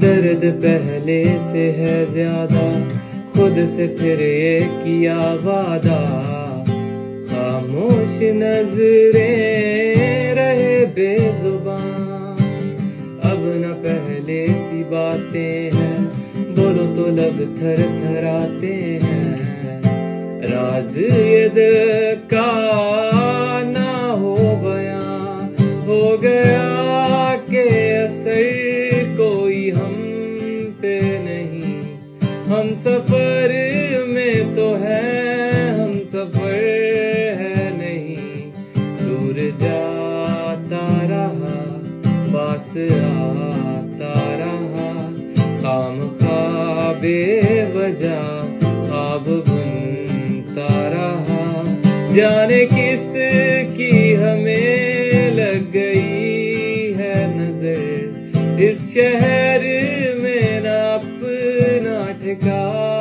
दर्द पहले से है ज्यादा, खुद से फिर ये किया वादा। खामोश नजरें रहे बेजुबान, अब न पहले सी बातें हैं, बोलो तो लब थर थराते हैं। राज ये दिल का ना हो बयां, हो गया के असर कोई हम पे नहीं। हम सफर में तो हैं, हम सफर है नहीं। दूर जाता रहा, पास आता रहा, खामख्वाह बेवजह ख्वाब बुनता रहा। जाने किस की हमें लग गई है नजर, इस शहर में ना अपना ठिकाना।